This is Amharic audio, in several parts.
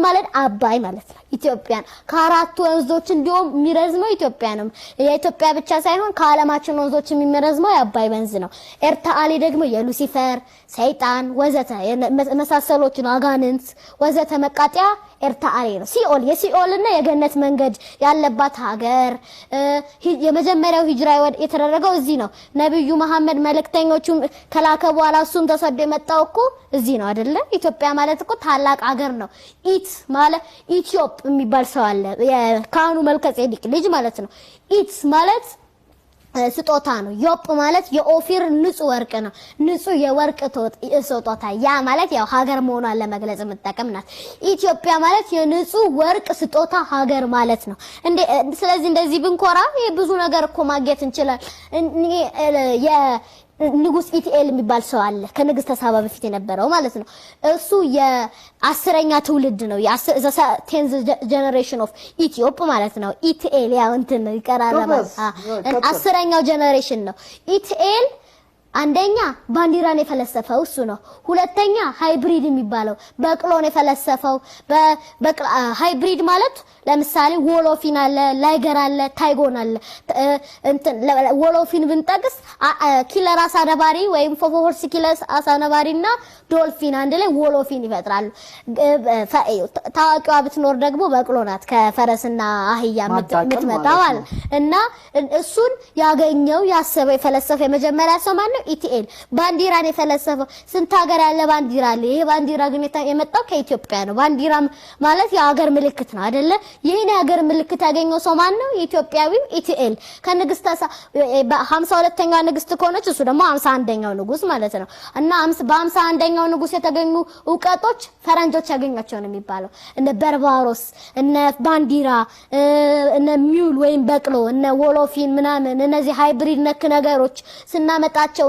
ማለት አባይ ማለት ነው ኢትዮጵያን ከአራቱ ወንዞች እንዲሁም የሚረዝመው ኢትዮጵያ ነው የኢትዮጵያ ብቻ ሳይሆን ከዓለማችን ወንዞች የሚረዝመው የአባይ ወንዝ ነው ኤርታሌ ደግሞ የሉሲፈር ሰይጣን ወዘተ መሳሰሎችን አጋንንት ወዘተ መቃጠያ ኤርታሌ ነው ሲኦል የሲኦልና የገነት መንገድ ያለባት ሀገር የመጀመሪያው ሂጅራ የተደረገው እዚህ ነው ነብዩ መሐመድ መልእክተኞቹን ከላከ በኋላ እሱም ተሰዶ የመጣው እኮ እዚህ ነው አይደለ ኢትዮጵያ ማለት እኮ ታላቅ ሀገር ነው ኢት ማለት ኢትዮጵ የሚባል ሰው አለ የካህኑ መልከጼዴቅ ልጅ ማለት ነው ኢት ማለት ስጦታ ነው ዮፕ ማለት የኦፊር ንጹህ ወርቅ ነው ንጹህ የወርቅ ስጦታ ያ ማለት ያው ሀገር መሆኗን ለመግለጽ የምትጠቀምናት ኢትዮጵያ ማለት የንጹህ ወርቅ ስጦታ ሀገር ማለት ነው ስለዚህ እንደዚህ ብንኮራ ብዙ ነገር እኮ ማግኘት እንችላለን ንጉስ ኢቲኤል የሚባል ሰው አለ ከንግስተ ሳባ በፊት የነበረው ማለት ነው እሱ የ10ኛ ትውልድ ነው የ10th generation of Ethiopia ማለት ነው ኢቲኤል ያው እንትን ይቀራረባል 10ኛው ጀነሬሽን ነው ኢቲኤል አንደኛ ባንዲራን የፈለሰፈው እሱ ነው ሁለተኛ ሃይብሪድ የሚባለው በቅሎን የፈለሰፈው ሃይብሪድ ማለት ለምሳሌ ወሎፊን አለ ላይገር አለ ታይጎን አለ እንትን ወሎፊን ብንጠቅስ ኪለር አሳነባሪ ወይም ፎፎርስ ኪለር አሳነባሪና ዶልፊን አንድ ላይ ወሎፊን ይፈጥራሉ ታዋቂዋ ብትኖር ደግሞ በቅሎ ናት ከፈረስና አህያ የምትመጣው እና እሱን ያገኘው ያሰበው የፈለሰፈው የመጀመሪያ ሰው ማለት ኢቲኤል ባንዲራን የፈለሰፈው ስንት ሀገር ያለ ባንዲራ አለ ይሄ ባንዲራ ግን የመጣው ከኢትዮጵያ ነው ባንዲራ ማለት የሀገር ምልክት ነው አይደለ ይሄን የሀገር ምልክት ያገኘው ሰው ማን ነው ኢትዮጵያዊው ኢቲኤል ከንግስተ 52ኛው ንግስት ከሆነች እሱ ደግሞ 51ኛው ንጉስ ማለት ነው እና በ51ኛው ንጉስ የተገኙ ዕውቀቶች ፈረንጆች ያገኛቸው ነው የሚባለው እነ በርባሮስ እነ ባንዲራ እነ ሚውል ወይም በቅሎ እነ ወሎፊን ምናምን እነዚህ ሃይብሪድ ነክ ነገሮች ስናመጣቸው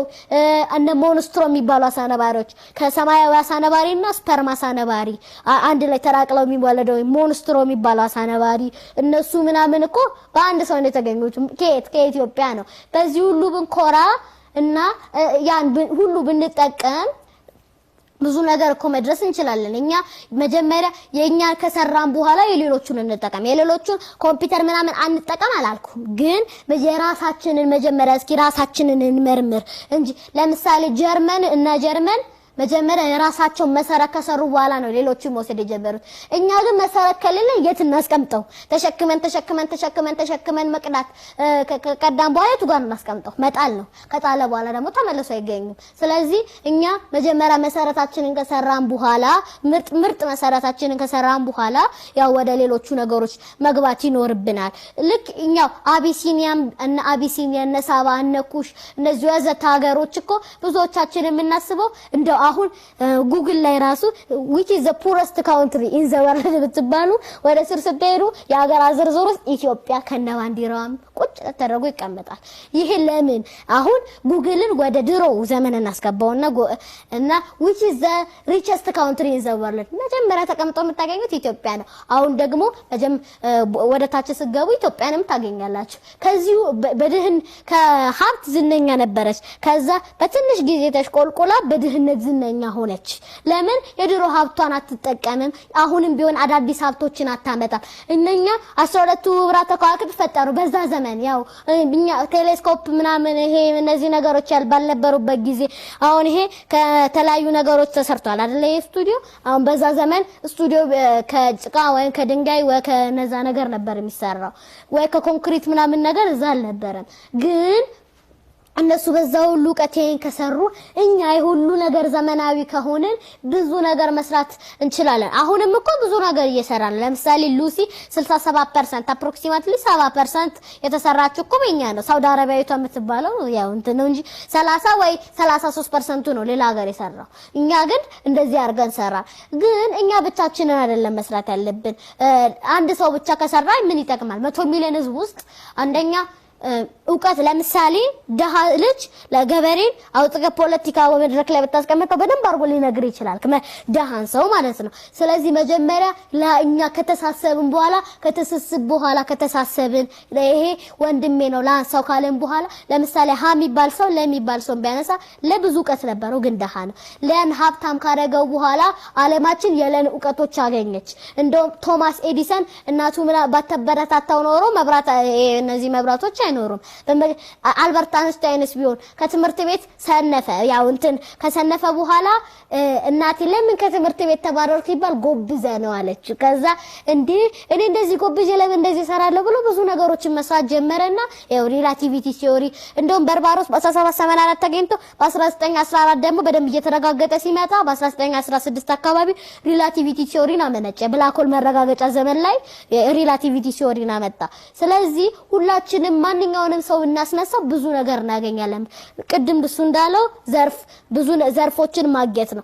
እነ ሞንስትሮ የሚባሉ አሳነባሪዎች ከሰማያዊ አሳነባሪና ስፐርም አሳነባሪ አንድ ላይ ተራቅለው የሚወለደው ሞንስትሮ የሚባሉ አሳነባሪ እነሱ ምናምን እኮ በአንድ ሰው ነው የተገኙት ከኢትዮጵያ ነው በዚህ ሁሉ ብንኮራ እና ያን ሁሉ ብንጠቀም ብዙ ነገር እኮ መድረስ እንችላለን እኛ መጀመሪያ የኛ ከሰራን በኋላ የሌሎቹን እንጠቀም የሌሎቹን ኮምፒውተር ምናምን አንጠቀም አላልኩም ግን የራሳችንን መጀመሪያ እስኪ ራሳችንን እንመርምር እንጂ ለምሳሌ ጀርመን መጀመሪያ የራሳቸው መሰረት ከሰሩ በኋላ ነው ሌሎቹ መውሰድ የጀመሩት እኛ ግን መሰረት ከሌለ የት እናስቀምጠው ተሸክመን መቅዳት ከቀዳም በኋላ የቱ ጋር እናስቀምጠው መጣል ነው ከጣለ በኋላ ደግሞ ተመለሱ አይገኙም ስለዚህ እኛ መጀመሪያ መሰረታችንን ከሰራን በኋላ ምርጥ መሰረታችንን ከሰራን በኋላ ያው ወደ ሌሎቹ ነገሮች መግባት ይኖርብናል ልክ እኛው አቢሲኒያ እነ ሳባ እነ ኩሽ እነዚህ ወዘተ ሀገሮች እኮ ብዙዎቻችን የምናስበው እንደው አሁን ጉግል ላይ ራሱ which is the poorest country in the world ብትባሉ ወደ ስር ስትሄዱ የሀገር ዝርዝር ውስጥ ኢትዮጵያ ከነባንዲራውም ቁጭ ተደርጎ ይቀመጣል ይሄ ለምን አሁን ጉግልን ወደ ድሮ ዘመን እናስገባውና እና which is the richest country in the world መጀመሪያ ተቀምጦ የምታገኙት ኢትዮጵያ ነው አሁን ደግሞ ወደ ታች ስገቡ ኢትዮጵያንም ታገኛላችሁ ከዚሁ በድህን ከሀብት ዝነኛ ነበረች ከዛ በትንሽ ጊዜ ተሽቆልቆላ በድህነት ዝነኛ ሆነች ለምን የድሮ ሀብቷን አትጠቀምም አሁንም ቢሆን አዳዲስ ሀብቶችን አታመጣም እነኛ 12ቱ ህብረተ ከዋክብት ፈጠሩ በዛ ዘመን ያው እኛ ቴሌስኮፕ ምናምን ይሄ እነዚህ ነገሮች ያልነበሩበት ጊዜ አሁን ይሄ ከተለያዩ ነገሮች ተሰርቷል አይደል ስቱዲዮ አሁን በዛ ዘመን ስቱዲዮ ከጭቃ ወይ ከድንጋይ ወይ ከነዛ ነገር ነበር የሚሰራው ወይ ከኮንክሪት ምናምን ነገር እዛ አልነበረም ግን እነሱ በዛው ሉቀቴን ከሰሩ እኛ ይሁሉ ነገር ዘመናዊ ከሆነን ብዙ ነገር መስራት እንችላለን አሁንም እኮ ብዙ ነገር እየሰራን ለምሳሌ ሉሲ 67% approximately 70% የተሰራችው እኮ በእኛ ነው ሳውዲ አረቢያዊቷ የምትባለው ያው እንትን ነው እንጂ 30 ወይ 33% ነው ሌላ ሀገር የሰራው እኛ ግን እንደዚህ አድርገን ሰራ ግን እኛ ብቻችንን አይደለም መስራት ያለብን አንድ ሰው ብቻ ከሰራ ምን ይጠቅማል 100 ሚሊዮን ህዝብ ውስጥ አንደኛ እውቀት ለምሳሌ ደሃ ልጅ ለገበሬን አውጥቀ ፖለቲካ ወመድረክ ላይ በታስቀምጠው በደንብ አርጎ ሊነግር ይችላል ደሃን ሰው ማለት ነው ስለዚህ መጀመሪያ ለኛ ከተሳሰብን በኋላ ከተሰስብ በኋላ ከተሳሰብን ይሄ ወንድሜ ነው ላንሳው ካለን በኋላ ለምሳሌ ሃሚባል ሰው ለሚባል ሰው ቢያነሳ ለብዙ እውቀት ነበረው ግን ደሃ ነው ለን ሀብታም ካረገው በኋላ ዓለማችን የለን እውቀቶች አገኘች እንደውም ቶማስ ኤዲሰን እናቱ ባተበረታታው ኖሮ መብራት እነዚህ መብራቶች አይኖሩም አልበርት አንስታይንስ ቢሆን ከትምህርት ቤት ሰነፈ ያው እንትን ከሰነፈ በኋላ እናቴ ለምን ከትምህርት ቤት ተባረርክ ይባል ጎብዘ ነው አለች ከዛ እንዴ እኔ እንደዚህ ጎብዘ ለምን እንደዚህ ሰራለሁ ብሎ ብዙ ነገሮችን መስራት ጀመረና ያው ሪላቲቪቲ ቲዮሪ እንደውም በርባሮስ በ1784 ተገኝቶ በ1914 ደግሞ በደንብ እየተረጋገጠ ሲመጣ በ1916 አካባቢ ሪላቲቪቲ ቲዮሪን አመነጨ ብላክ ሆል መረጋገጫ ዘመን ላይ ሪላቲቪቲ ቲዮሪን አመጣ ስለዚህ ሁላችንም ማንኛውንም ሰው እናስነሳው ብዙ ነገር እናገኛለን ቅድም እሱ እንዳለው ብዙ ዘርፎችን ማግኘት ነው